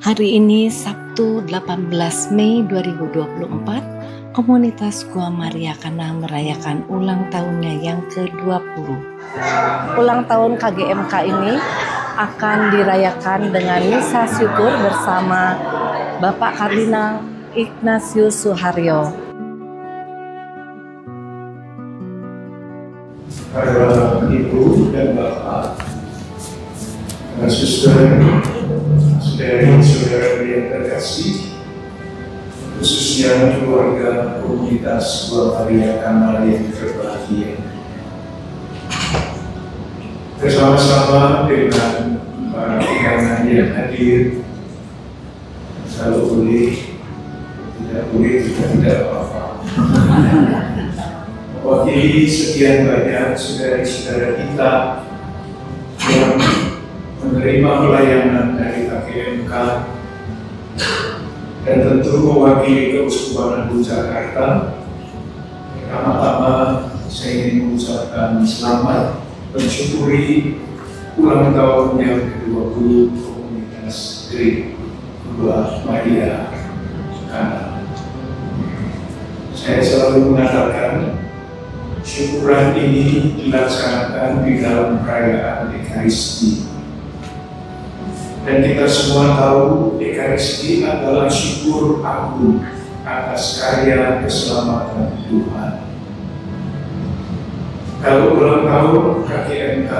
Hari ini Sabtu 18 Mei 2024, komunitas Gua Maria Kana merayakan ulang tahunnya yang ke-20. Ulang tahun KGMK ini akan dirayakan dengan misa syukur bersama Bapak Kardinal Ignatius Suharyo. Para ibu dan bapak, saudari-saudara yang terkasih, khususnya keluarga komunitas Gua Maria Kana yang berbahagia. Bersama-sama dengan para undangan yang hadir, kalau boleh, tidak boleh juga tidak apa-apa. Mewakili sekian banyak saudara-saudara kita yang menerima pelayanan dari KGMK dan tentu mewakili Keuskupan Agung Jakarta. Pertama-tama saya ingin mengucapkan selamat mensyukuri ulang tahun yang ke-20 komunitas Gua Maria Kana. Saya selalu mengatakan syukuran ini dilaksanakan di dalam perayaan Ekaristi. Dan kita semua tahu Ekaristi adalah syukur agung atas karya keselamatan Tuhan. Kalau ulang tahun KGMK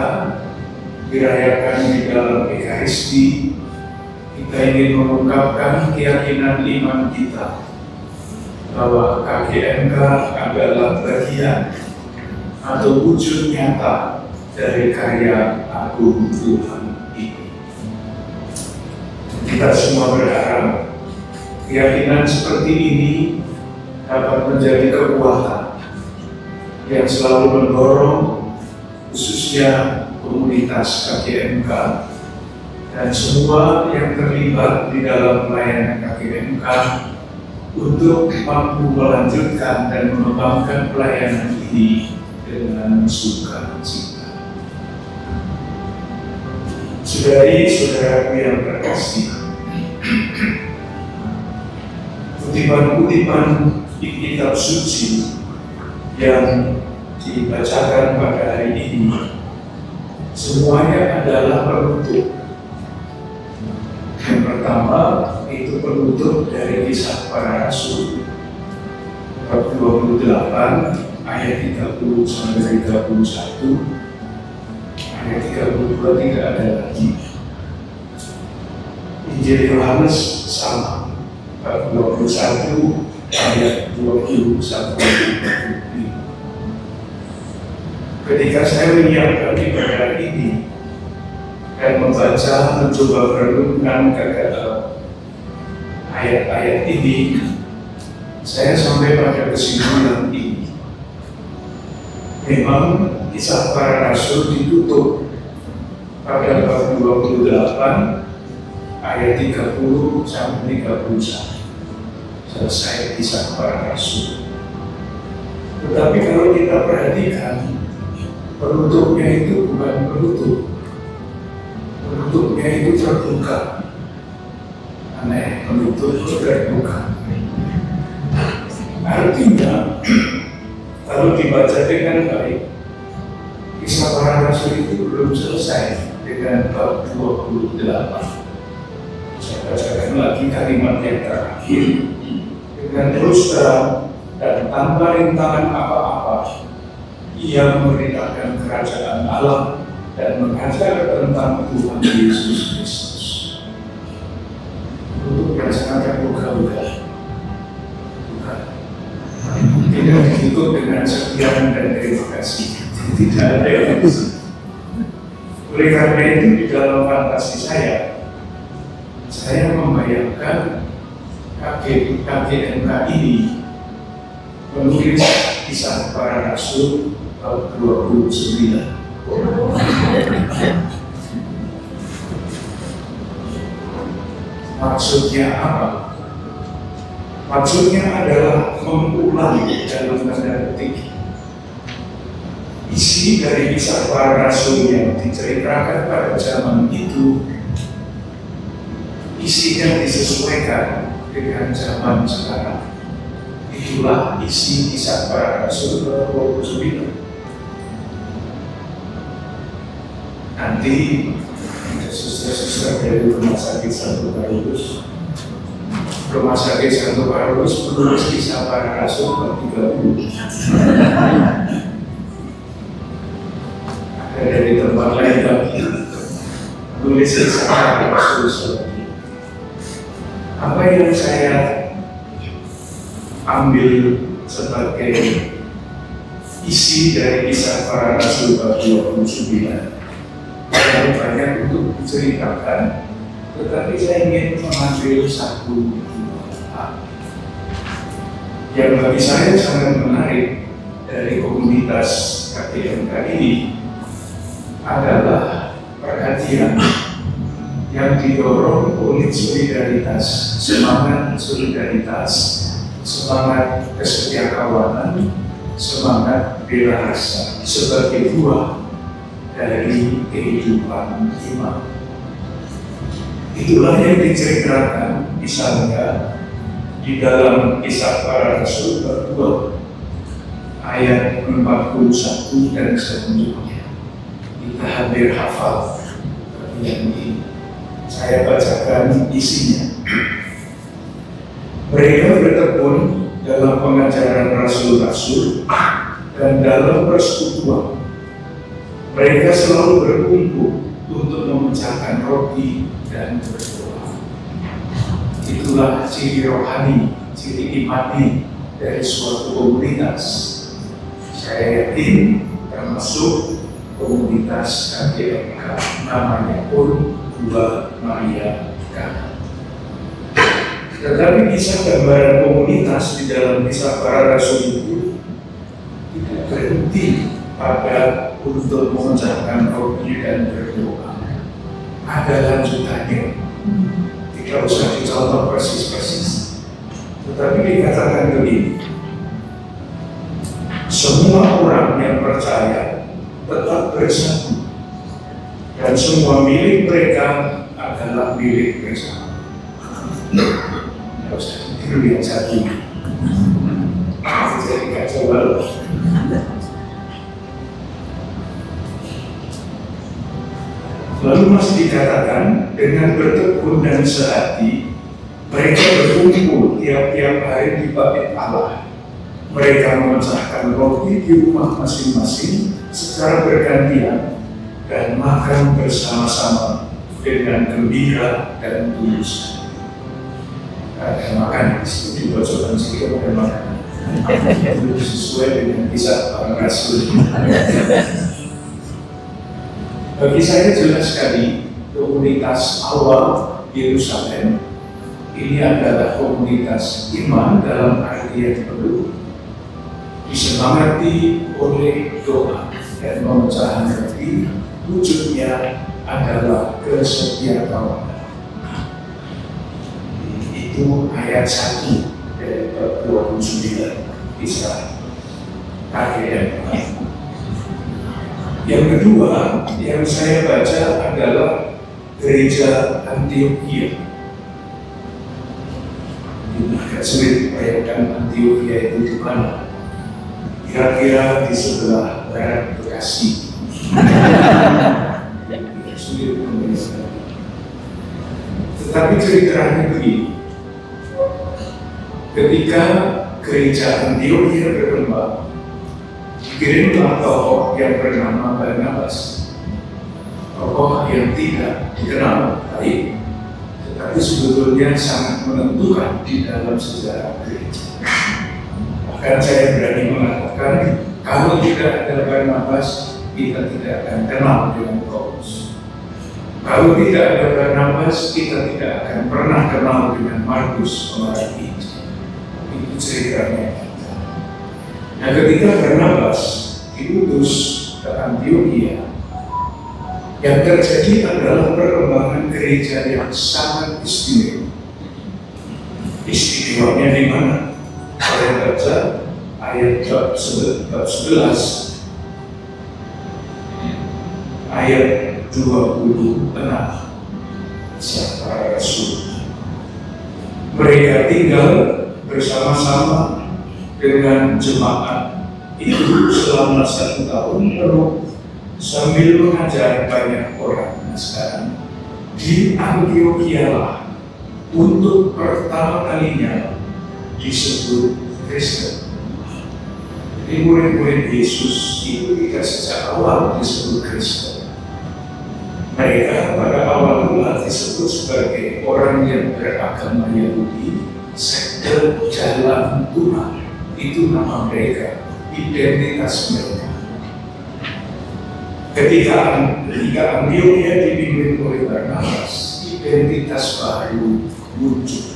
dirayakan di dalam Ekaristi, kita ingin mengungkapkan keyakinan iman kita bahwa KGMK adalah bagian atau wujud nyata dari karya agung Tuhan ini. Kita semua berharap keyakinan seperti ini dapat menjadi kekuatan yang selalu mendorong khususnya komunitas KGMK dan semua yang terlibat di dalam pelayanan KGMK untuk mampu melanjutkan dan mengembangkan pelayanan ini dengan sukacita. Saudari-saudaraku yang terkasih, kutipan-kutipan di kitab suci yang dibacakan pada hari ini semuanya adalah penutup. Yang pertama itu penutup dari Kisah Para Rasul bab 28 ayat 30 sampai 31, ayat 32 tidak ada lagi. Injil Yohanes sama bab 21 ayat 20 sampai 25. Ketika saya menyiapkan ibadah ini dan membaca, mencoba merenungkan ke dalam ayat-ayat ini, saya sampai pada kesimpulan ini. Memang Kisah Para Rasul ditutup pada bab 28 ayat 30 sampai 31. Selesai Kisah Para Rasul. Tetapi kalau kita perhatikan, penutupnya itu bukan penutup. Penutupnya itu terbuka. Aneh, penutup terbuka. Artinya, kalau dibaca dengan baik, Kisah Para Rasul itu belum selesai dengan bab 28. Saya bacakan lagi kalimat yang terakhir. Dengan terus terang dan tanpa rintangan apa-apa, ia memberitakan kerajaan Allah dan mengajar tentang Tuhan Yesus Kristus. Untuk yang sangat terbuka-buka, tidak ditutup dengan sekian dan terima kasih. Tidak ada yang bisa. Oleh karena itu di dalam fantasi saya membayangkan KGMK ini menulis Kisah Para Rasul bab 29. Maksudnya apa? Maksudnya adalah mengulang dalam tanda petik isi dari Kisah Para Rasul yang diceritakan pada zaman itu isinya disesuaikan dengan zaman sekarang. Itulah isi Kisah Para Rasul 29. Nanti suster-suster dari Rumah Sakit Santo Paulus menulis Kisah Para Rasul bab 30. Ada dari tempat lain lagi menulis Kisah Para Rasul. Apa yang saya ambil sebagai isi dari Kisah Para Rasul bab 29 terlalu banyak untuk diceritakan, tetapi saya ingin mengambil satu hal yang bagi saya sangat menarik dari komunitas KTMK ini adalah perhatian yang didorong oleh solidaritas, semangat solidaritas, semangat kesetiakawanan, semangat bela rasa sebagai buah dari kehidupan iman. Itulah yang diceritakan misalnya di dalam Kisah Para Rasul bab 2 ayat 41 dan selanjutnya. Kita hampir hafal bagian ini. Saya bacakan isinya. Mereka bertekun dalam pengajaran rasul-rasul dan dalam persekutuan. Mereka selalu berkumpul untuk memecahkan roti dan berdoa. Itulah ciri rohani, ciri imani dari suatu komunitas. Saya yakin termasuk komunitas KTMK, namanya pun Dua Maria Kana. Tetapi kisah gambaran komunitas di dalam Kisah Para Rasul itu tidak berhenti pada untuk memecahkan roti dan berdoa. Ada lanjutannya. Tidak usah dicontoh persis-persis. Tetapi dikatakan begini, semua orang yang percaya tetap bersatu dan semua milik mereka adalah milik bersama. Tidak usah ditiru yang satu. Jadi kacau balau. Lalu masih dikatakan dengan bertekun dan sehati mereka berkumpul tiap-tiap hari di bait Allah. Mereka memecahkan roti di rumah masing-masing secara bergantian dan makan bersama-sama dengan gembira dan tulus. Ada makan, itu bocoran sedikit ada makan. Itu sesuai dengan Kisah Para Rasul. Bagi saya jelas sekali komunitas awal Yerusalem ini adalah komunitas iman dalam arti yang penuh, disemangati oleh doa dan pemecahan roti. Wujudnya adalah kesetiakawanan. Itu ayat 1 dari bab 29 Kisah KTMK. Yang kedua yang saya baca adalah Gereja Antioquia. Ini agak sulit bayangkan Antioquia itu di mana. Kira-kira di sebelah barat Bekasi. Sulit membayangkan. Tetapi ceritanya begini. Ketika Gereja Antioquia berkembang, dikirimlah tokoh yang bernama Barnabas, tokoh yang tidak dikenal baik, tetapi sebetulnya sangat menentukan di dalam sejarah gereja. Bahkan saya berani mengatakan, kalau tidak ada Barnabas, kita tidak akan kenal dengan Paulus. Kalau tidak ada Barnabas, kita tidak akan pernah kenal dengan Markus pengarang Injil. Itu ceritanya. Nah, ketika Barnabas diutus ke Antioquia, yang terjadi adalah perkembangan gereja yang sangat istimewa. Istimewanya di mana? Saya baca ayat 11, ayat 26. para rasul. Mereka tinggal bersama-sama dengan jemaat itu selama 1 tahun penuh sambil mengajar banyak orang. Sekarang di Antiokhia lah untuk pertama kalinya disebut Kristen. Jadi murid-murid Yesus itu tidak sejak awal disebut Kristen. Mereka pada awal mula disebut sebagai orang yang beragama Yahudi, sekte jalan Tuhan. Itu nama mereka, identitas mereka. Ketika Antiokhia dipimpin oleh Barnabas, identitas baru muncul.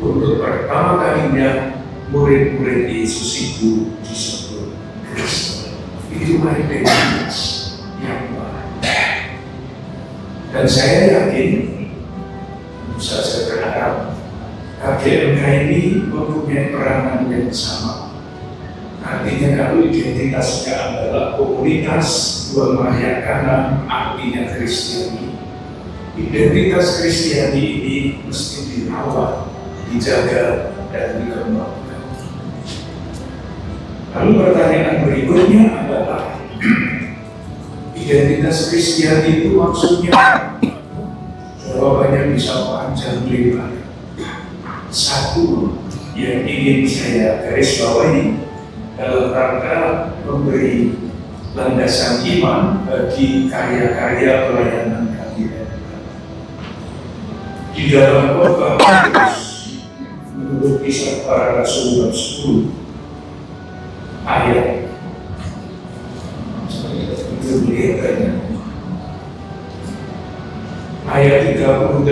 Untuk pertama kalinya murid-murid Yesus itu disebut Kristen. Itu identitas yang baru. Dan saya yakin, saya berharap KGMK ini mempunyai peranan yang sama. Artinya kalau identitasnya adalah komunitas merayakan artinya Kristiani, identitas Kristiani ini mesti dirawat, dijaga, dan dikembangkan. Lalu pertanyaan berikutnya adalah, identitas Kristiani itu maksudnya? Jawabannya bisa panjang lebar. Satu yang ingin saya garis bawahi dalam rangka memberi landasan iman bagi karya-karya pelayanan KGMK. Di dalam khotbah menurut Kisah Para Rasul bab 10 ayat ayat 38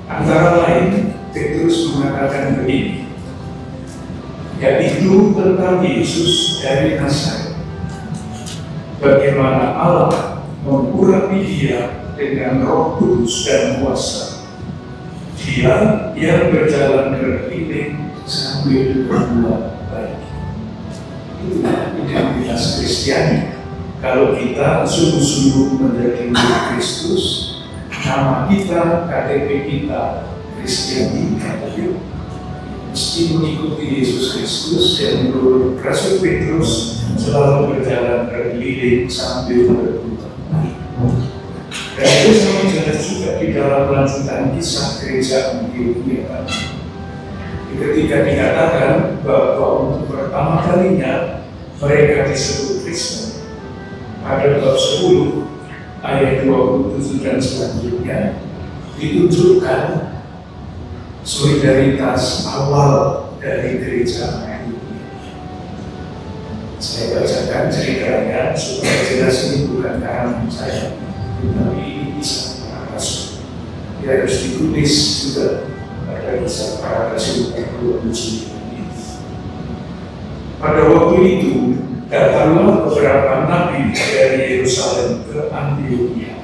antara lain Petrus mengatakan begini, yaitu tentang Yesus dari Nazaret, bagaimana Allah mengurapi dia dengan Roh Kudus dan kuasa. Dia yang berjalan berkeliling sambil berbuat baik. Itu identitas Kristiani. Kalau kita sungguh-sungguh menjadi murid Kristus, nama kita, KTP kita Kristiani, katanya mesti mengikuti Yesus Kristus yang menurut Rasul Petrus selalu berjalan berkeliling sambil berbuat baik. Dan itu sama jelas juga di dalam lanjutan kisah gereja Antiokhia. Ketika dikatakan bahwa untuk pertama kalinya mereka disebut Kristen, pada bab 10 ayat 27 dan selanjutnya ditunjukkan solidaritas awal dari gereja Antiokhia. Saya bacakan ceritanya supaya jelas ini bukan karangan saya, tetapi ini kisah para rasul. Dia harus ditulis juga pada kisah para rasul yang 27 ini. Pada waktu itu datanglah beberapa nabi dari Yerusalem ke Antiokhia.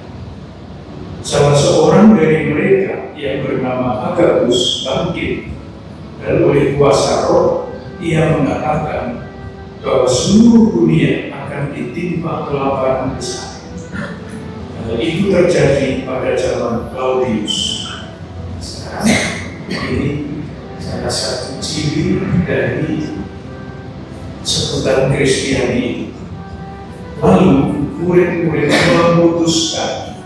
Salah seorang dari mereka yang bernama Agabus bangkit, dan oleh kuasa Roh ia mengatakan bahwa seluruh dunia akan ditimpa kelaparan besar. Hal itu terjadi pada zaman Claudius. Sekarang ini salah satu ciri dari sebutan Kristiani. Lalu murid-murid memutuskan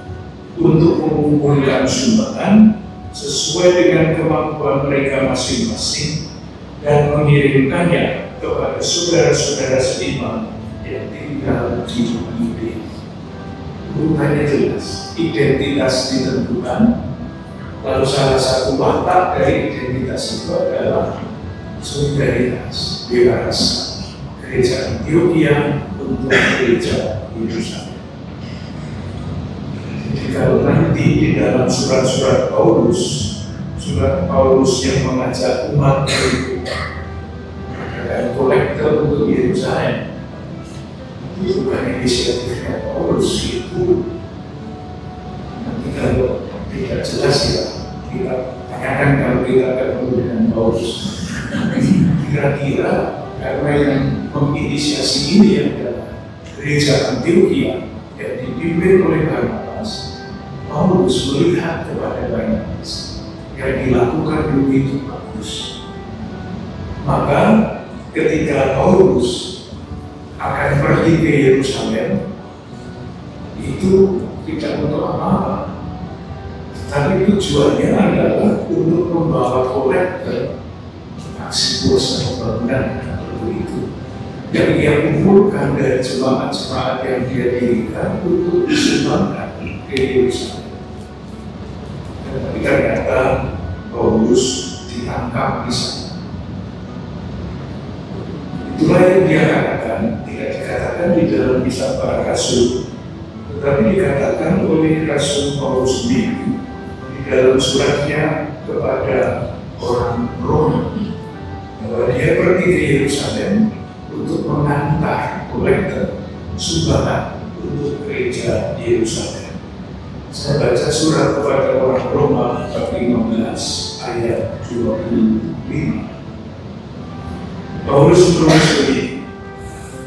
untuk mengumpulkan sumbangan sesuai dengan kemampuan mereka masing-masing dan mengirimkannya kepada saudara-saudara seiman yang tinggal di Yudea. Urutannya jelas, identitas ditentukan. Lalu salah satu watak dari identitas itu adalah solidaritas, dewasa. Gereja Antiokhia untuk gereja Yerusalem. Jadi kalau nanti di dalam surat-surat Paulus yang mengajak umat itu dan kolektor untuk Yerusalem, itu bukan inisiatifnya Paulus. Itu nanti kalau tidak jelas ya kita tanyakan kalau kita ketemu dengan Paulus. Kira-kira karena yang menginisiasi ini adalah gereja Antiokhia yang dipimpin oleh Barnabas, Paulus melihat kepada Barnabas yang dilakukan dulu itu bagus. Maka ketika Paulus akan pergi ke Yerusalem, itu tidak untuk apa-apa, tapi tujuannya adalah untuk membawa kolektor aksi puasa pembangunan itu yang dia kumpulkan dari jemaat-jemaat yang dia dirikan untuk disumbangkan ke Yerusalem. Tapi ternyata Paulus ditangkap di sana. Itulah yang dia katakan, tidak dikatakan di dalam kisah para rasul, tetapi dikatakan oleh Rasul Paulus sendiri di dalam suratnya kepada orang Roma, bahwa dia pergi ke Yerusalem untuk mengantar kolektor sumbangan untuk gereja Yerusalem. Saya baca surat kepada orang Roma bab 15 ayat 25. Paulus menulis begini,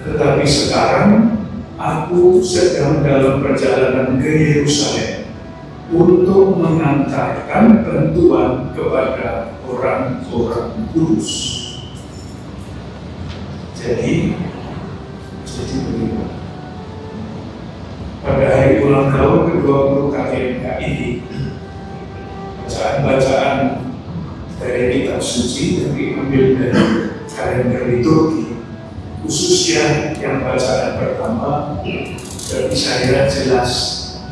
tetapi sekarang aku sedang dalam perjalanan ke Yerusalem untuk mengantarkan bantuan kepada orang-orang kudus. Jadi begini. Pada hari ulang tahun ke-20 KTMK ini, bacaan-bacaan dari kitab suci yang diambil dari kalender liturgi, khususnya yang bacaan pertama, bagi saya jelas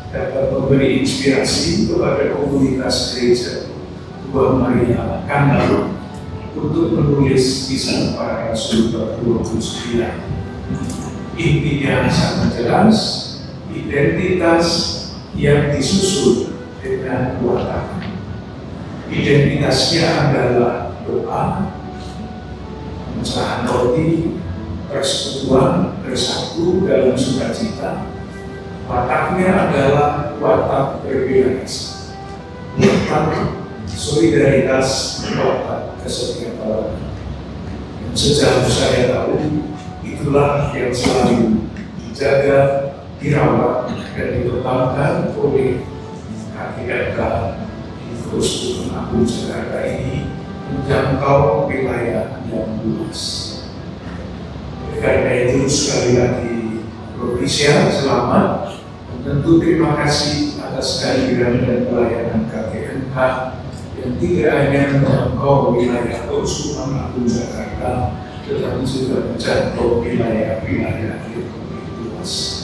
dapat memberi inspirasi kepada komunitas gereja Tuhan Maria Kanal untuk menulis kisah para rasul bab 29. Intinya sangat jelas, identitas yang disusun dengan kuatan. Identitasnya adalah doa, pemecahan roti, persekutuan, bersatu dalam sukacita. Wataknya adalah watak berbeda kasih, watak solidaritas, watak kesetiaan. Sejauh saya tahu, itulah yang selalu dijaga, dirawat, dan dikembangkan oleh KTMK di Keuskupan Agung Jakarta ini menjangkau wilayah yang luas. Karena itu sekali lagi Provinsia selamat, dan tentu terima kasih atas kehadiran dan pelayanan KTMK yang tidak hanya menjangkau wilayah Keuskupan Agung Jakarta, tetapi juga menjangkau wilayah-wilayah yang lebih luas.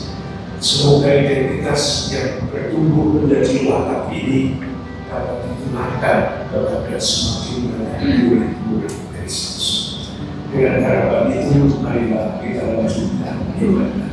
Semoga identitas yang bertumbuh menjadi watak ini dapat ditularkan kepada semakin banyak murid-murid Kristus. Dengan harapan itu, marilah kita lanjutkan ibadah.